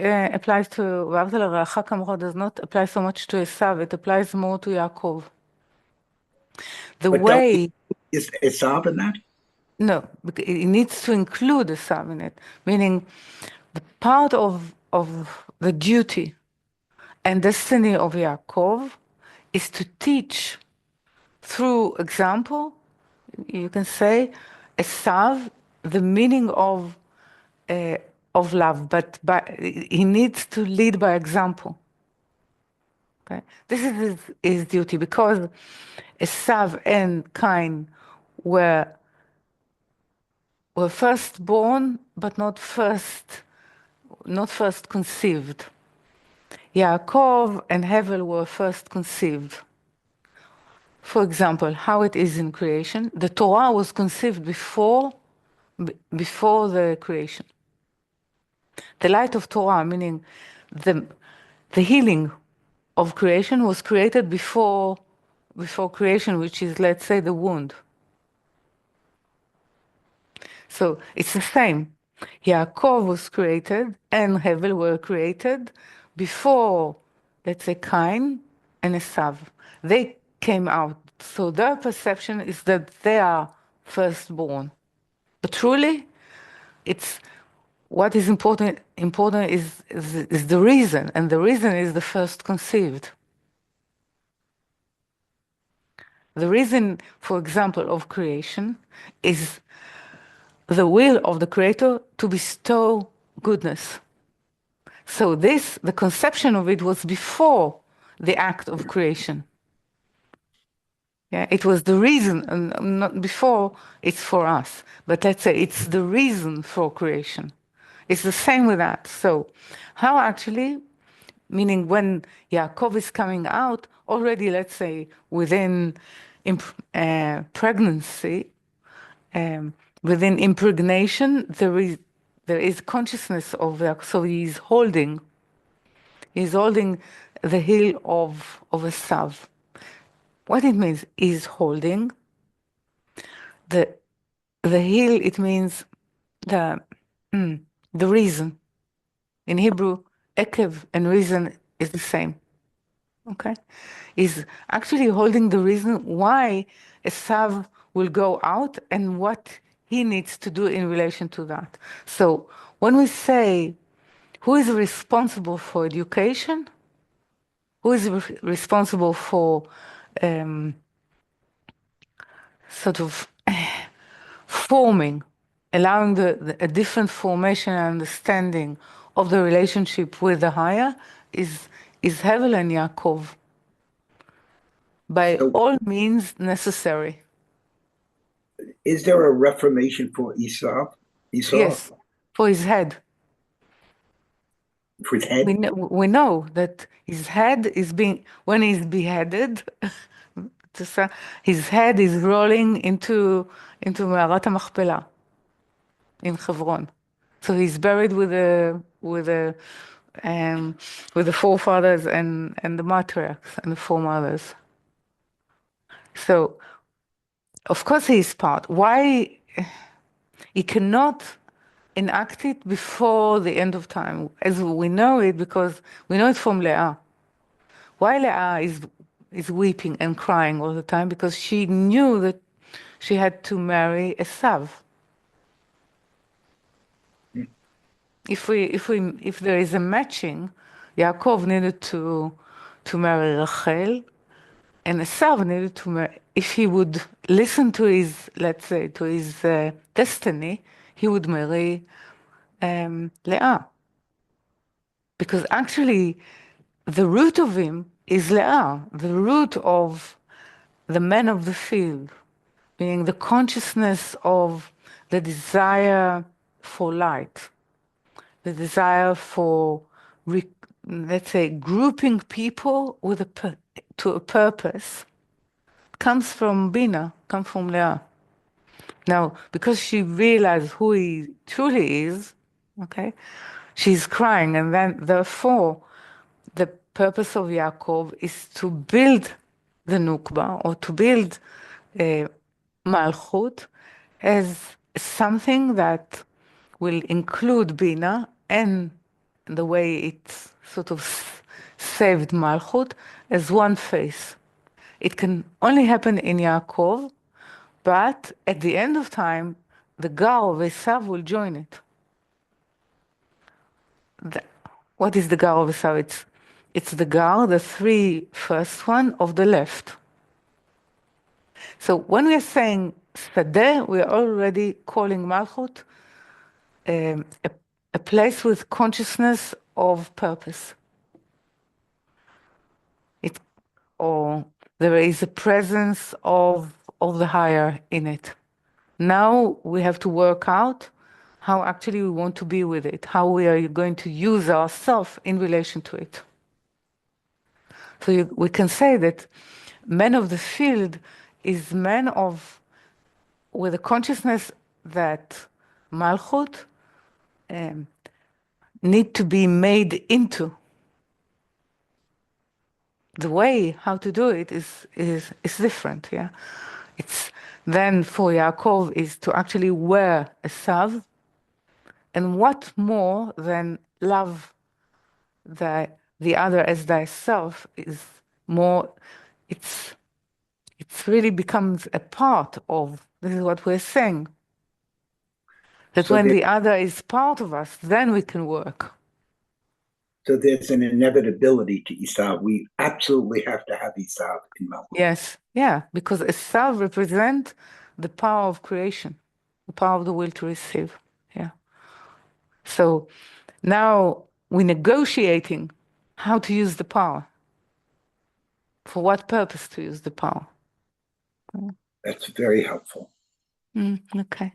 applies to ואהבת לרעך כמוך does not apply so much to Esav, it applies more to Yaakov. The But way is Esav in that? No, it needs to include Esav in it, meaning the part of the duty and destiny of Yaakov is to teach through example, you can say, Esav, the meaning of love, but he needs to lead by example. Okay, this is his duty because Esav and Cain were first born, but not first conceived. Yaakov and Hevel were first conceived. For example, how it is in creation, the Torah was conceived before the creation. The light of Torah, meaning the healing of creation, was created before creation, which is, let's say, the wound. So it's the same. Yaakov was created and Hevel were created before, let's say, Cain and Esav. They came out. So their perception is that they are firstborn. But truly, it's what is important is the reason, and the reason is the first conceived. The reason, for example, of creation is the will of the Creator to bestow goodness. So the conception of it was before the act of creation. Yeah, it was the reason, and not before it's for us, but let's say it's the reason for creation. It's the same with that. So how actually, meaning when Yaakov is coming out, already, let's say, within pregnancy, within impregnation, there is consciousness of that. So he's holding the heel of Esav. What it means is holding the heel. It means the reason. In Hebrew, ekev and reason is the same. Okay, is actually holding the reason why Esav will go out and what he needs to do in relation to that. So when we say who is responsible for education, who is responsible for sort of forming, allowing a different formation and understanding of the relationship with the higher is Hevel and Yaakov. By all means necessary. Is there a reformation for Esau? Yes, for his head. For his head? We know that his head is when he's beheaded, his head is rolling into Me'arat HaMachpelah in Hebron. So he's buried with the forefathers and the matriarchs and the foremothers. So, of course, he is part. Why he cannot enact it before the end of time, as we know it, because we know it from Leah. Why Leah is weeping and crying all the time? Because she knew that she had to marry Esav. If there is a matching, Yaakov needed to marry Rachel, and Esav needed to marry. If he would listen to his, let's say, to his destiny, he would marry Leah. Because actually, the root of him is Leah, the root of the man of the field, meaning the consciousness of the desire for light, the desire for, let's say, grouping people with to a purpose, comes from Bina, comes from Leah. Now, because she realized who he truly is, okay, she's crying, and then therefore the purpose of Yaakov is to build the Nukba, or to build Malchut as something that will include Bina and and the way it sort of saved Malchut as one face. It can only happen in Yaakov, but at the end of time, the Gar of Esav will join it. What is the Gar of Esav? It's the Gar, the three first one of the left. So when we are saying Sadeh, we are already calling Malchut a place with consciousness of purpose. Or there is a presence of the higher in it. Now we have to work out how actually we want to be with it, how we are going to use ourselves in relation to it. So we can say that man of the field is man with a consciousness that Malchut need to be made into. The way how to do it is different, yeah. It's then for Yaakov is to actually wear Esav, and what more than love the other as thyself is more. It's really becomes a part of. This is what we're saying. That So when the other is part of us, then we can work. So there's an inevitability to Esav. We absolutely have to have Esav in Malchut. Yes, yeah, because Esav represents the power of creation, the power of the will to receive. Yeah. So now we're negotiating how to use the power. For what purpose to use the power? That's very helpful. Okay.